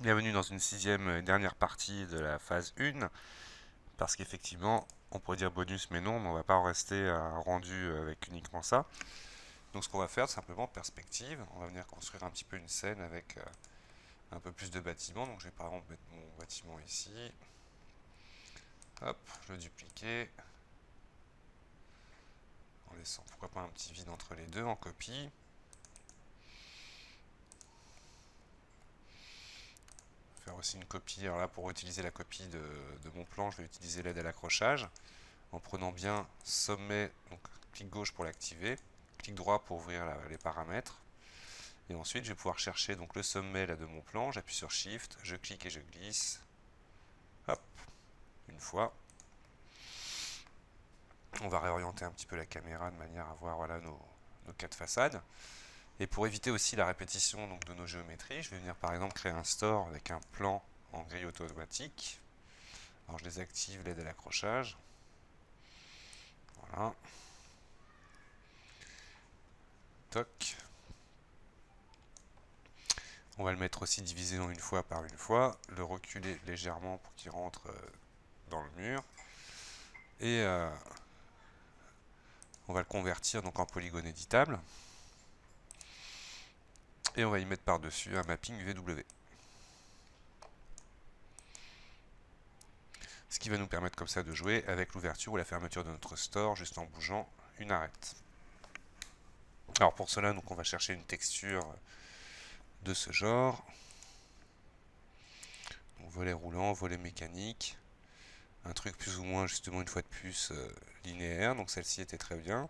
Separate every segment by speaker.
Speaker 1: Bienvenue dans une sixième et dernière partie de la phase 1, parce qu'effectivement, on pourrait dire bonus, mais non, mais on va pas en rester à un rendu avec uniquement ça. Donc ce qu'on va faire, c'est simplement perspective. On va venir construire un petit peu une scène avec un peu plus de bâtiments. Donc je vais par exemple mettre mon bâtiment ici. Hop, je vais le dupliquer. En laissant pourquoi pas un petit vide entre les deux en copie. Faire aussi une copie. Alors là, pour utiliser la copie de mon plan, je vais utiliser l'aide à l'accrochage. En prenant bien sommet, donc clic gauche pour l'activer, clic droit pour ouvrir les paramètres. Et ensuite, je vais pouvoir chercher donc le sommet là de mon plan. J'appuie sur Shift, je clique et je glisse. Hop, une fois. On va réorienter un petit peu la caméra de manière à voir voilà, nos quatre façades. Et pour éviter aussi la répétition donc, de nos géométries, je vais venir par exemple créer un store avec un plan en grille automatique. Alors je désactive l'aide à l'accrochage. Voilà. Toc. On va le mettre aussi divisé en une fois par une fois, le reculer légèrement pour qu'il rentre dans le mur. Et on va le convertir donc en polygone éditable. Et on va y mettre par-dessus un mapping VW. Ce qui va nous permettre comme ça de jouer avec l'ouverture ou la fermeture de notre store juste en bougeant une arête. Alors pour cela, donc, on va chercher une texture de ce genre. Donc, volet roulant, volet mécanique. Un truc plus ou moins justement une fois de plus linéaire. Donc celle-ci était très bien.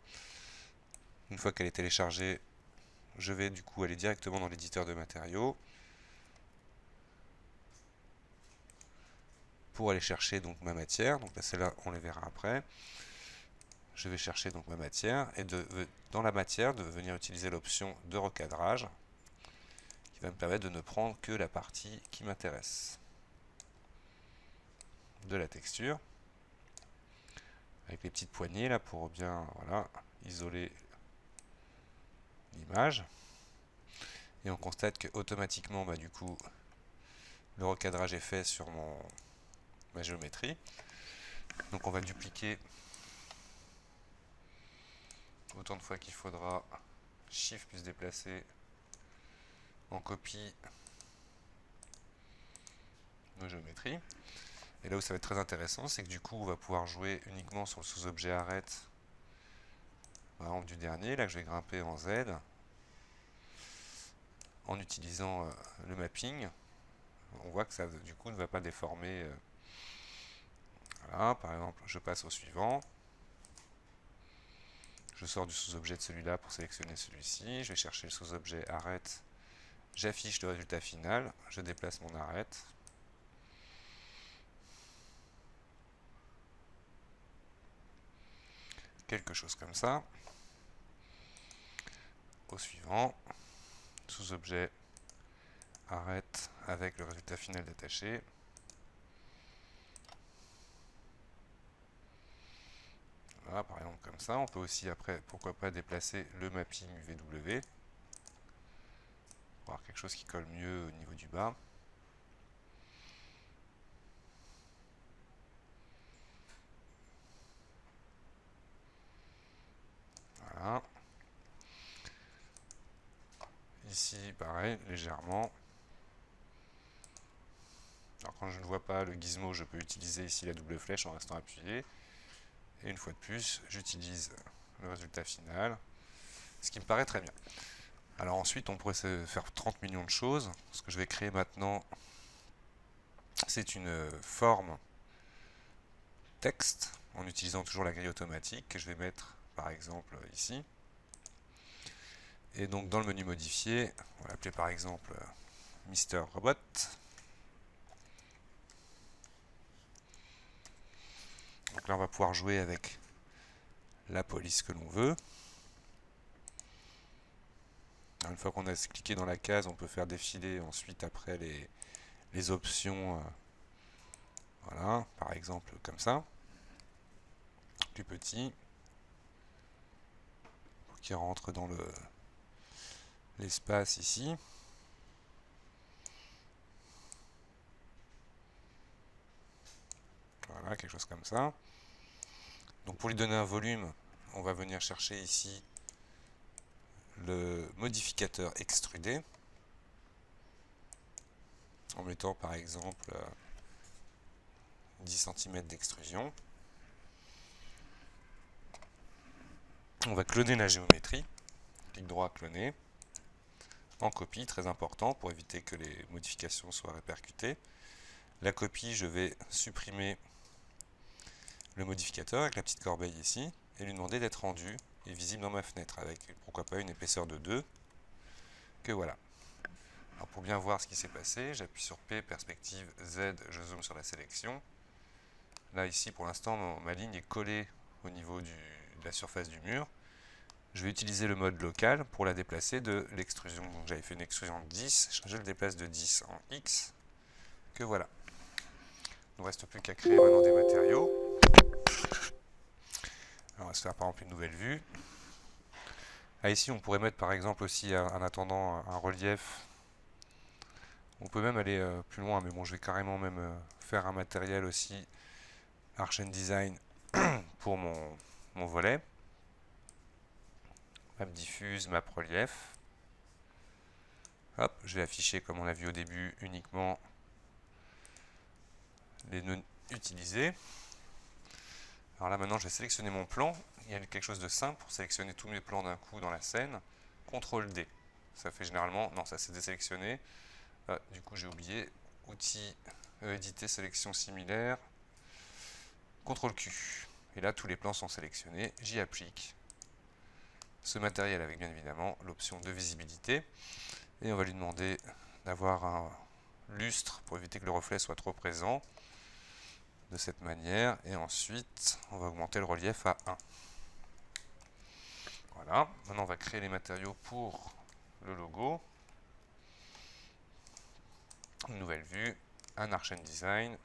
Speaker 1: Une fois qu'elle est téléchargée, je vais du coup aller directement dans l'éditeur de matériaux pour aller chercher donc ma matière. Donc là, celle-là, on les verra après. Je vais chercher donc ma matière et dans la matière de venir utiliser l'option de recadrage qui va me permettre de ne prendre que la partie qui m'intéresse de la texture avec les petites poignées là pour bien voilà, isoler l'image. Et on constate que automatiquement du coup le recadrage est fait sur ma géométrie. Donc on va le dupliquer autant de fois qu'il faudra. Shift plus déplacer en copie nos géométries. Et là où ça va être très intéressant, c'est que du coup on va pouvoir jouer uniquement sur le sous-objet arête, par exemple du dernier, là que je vais grimper en Z, en utilisant le mapping. On voit que ça du coup ne va pas déformer. Voilà, par exemple, je passe au suivant. Je sors du sous-objet de celui-là pour sélectionner celui-ci. Je vais chercher le sous-objet arête. J'affiche le résultat final. Je déplace mon arête. Quelque chose comme ça. Au suivant, sous-objet arête avec le résultat final détaché. Voilà, par exemple comme ça. On peut aussi après, pourquoi pas, déplacer le mapping VW pour avoir quelque chose qui colle mieux au niveau du bas. Voilà. Ici, pareil, légèrement. Alors quand je ne vois pas le gizmo, je peux utiliser ici la double flèche en restant appuyé. Et une fois de plus, j'utilise le résultat final, ce qui me paraît très bien. Alors ensuite, on pourrait se faire 30 millions de choses. Ce que je vais créer maintenant, c'est une forme texte, en utilisant toujours la grille automatique, que je vais mettre par exemple ici. Et donc dans le menu modifier, on va l'appeler par exemple Mister Robot. Donc là, on va pouvoir jouer avec la police que l'on veut. Alors, une fois qu'on a cliqué dans la case, on peut faire défiler ensuite après les options. Voilà, par exemple comme ça. Plus petit. Pour qu'il rentre dans l'espace ici. Voilà, quelque chose comme ça. Donc pour lui donner un volume, on va venir chercher ici le modificateur extrudé, en mettant par exemple 10 cm d'extrusion. On va cloner la géométrie, clic droit, cloner, en copie, très important pour éviter que les modifications soient répercutées. La copie, je vais supprimer le modificateur avec la petite corbeille ici, et lui demander d'être rendu et visible dans ma fenêtre, avec pourquoi pas une épaisseur de 2, que voilà. Alors pour bien voir ce qui s'est passé, j'appuie sur P, perspective Z, je zoome sur la sélection. Là ici pour l'instant ma ligne est collée au niveau de la surface du mur. Je vais utiliser le mode local pour la déplacer de l'extrusion. Donc j'avais fait une extrusion de 10, je le déplace de 10 en X, que voilà. Il ne reste plus qu'à créer maintenant des matériaux. Alors on va se faire par exemple une nouvelle vue. Ah, ici on pourrait mettre par exemple aussi en attendant un relief. On peut même aller plus loin, mais bon je vais carrément même faire un matériel aussi Arch Design pour mon volet. Map diffuse, map relief. Hop, je vais afficher comme on l'a vu au début uniquement les nœuds utilisés. Alors là maintenant je vais sélectionner mon plan. Il y a quelque chose de simple pour sélectionner tous mes plans d'un coup dans la scène. CTRL D. Ça fait généralement... Non, ça s'est désélectionné. Ah, du coup j'ai oublié. Outils, éditer, sélection similaire. CTRL Q. Et là tous les plans sont sélectionnés. J'y applique ce matériel avec bien évidemment l'option de visibilité. Et on va lui demander d'avoir un lustre pour éviter que le reflet soit trop présent. De cette manière, et ensuite on va augmenter le relief à 1. Voilà, maintenant on va créer les matériaux pour le logo. Une nouvelle vue, un Arch Design,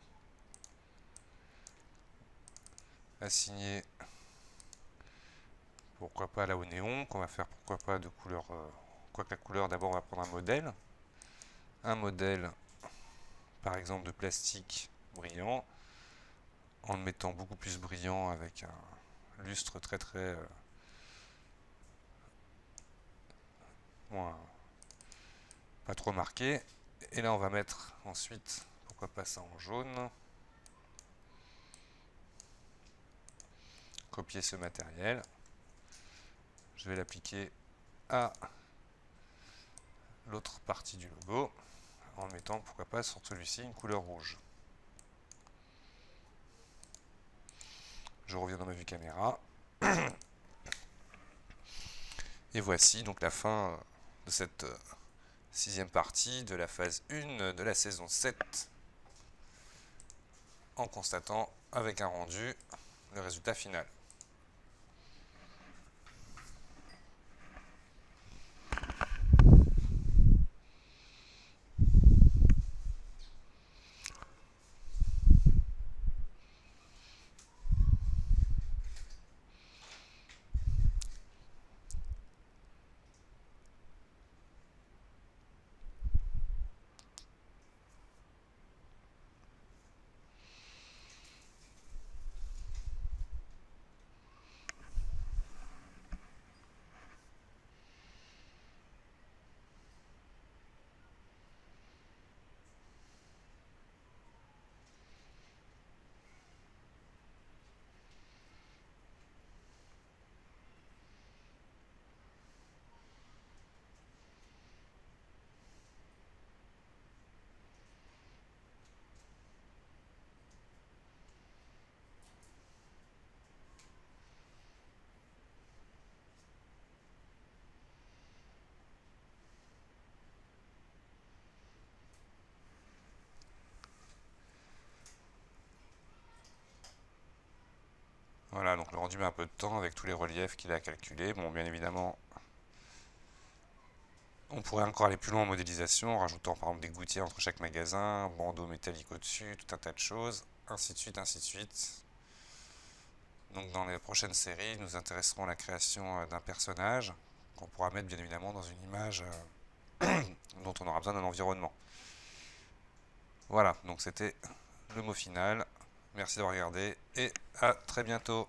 Speaker 1: assigner pourquoi pas là au néon, qu'on va faire pourquoi pas de couleur, quoique la couleur d'abord on va prendre un modèle par exemple de plastique brillant, en le mettant beaucoup plus brillant avec un lustre très moins, pas trop marqué. Et là on va mettre ensuite, pourquoi pas ça en jaune, copier ce matériel, je vais l'appliquer à l'autre partie du logo en mettant pourquoi pas sur celui-ci une couleur rouge. Je reviens dans ma vue caméra. Et voici donc la fin de cette 6e partie de la phase 1 de la saison 7, en constatant avec un rendu le résultat final. Voilà, donc le rendu met un peu de temps avec tous les reliefs qu'il a calculés. Bon, bien évidemment, on pourrait encore aller plus loin en modélisation, en rajoutant par exemple des gouttières entre chaque magasin, bandeaux métalliques au-dessus, tout un tas de choses, ainsi de suite, ainsi de suite. Donc dans les prochaines séries, nous intéresserons à la création d'un personnage qu'on pourra mettre bien évidemment dans une image dont on aura besoin d'un environnement. Voilà, donc c'était le mot final. Merci d'avoir regardé et à très bientôt.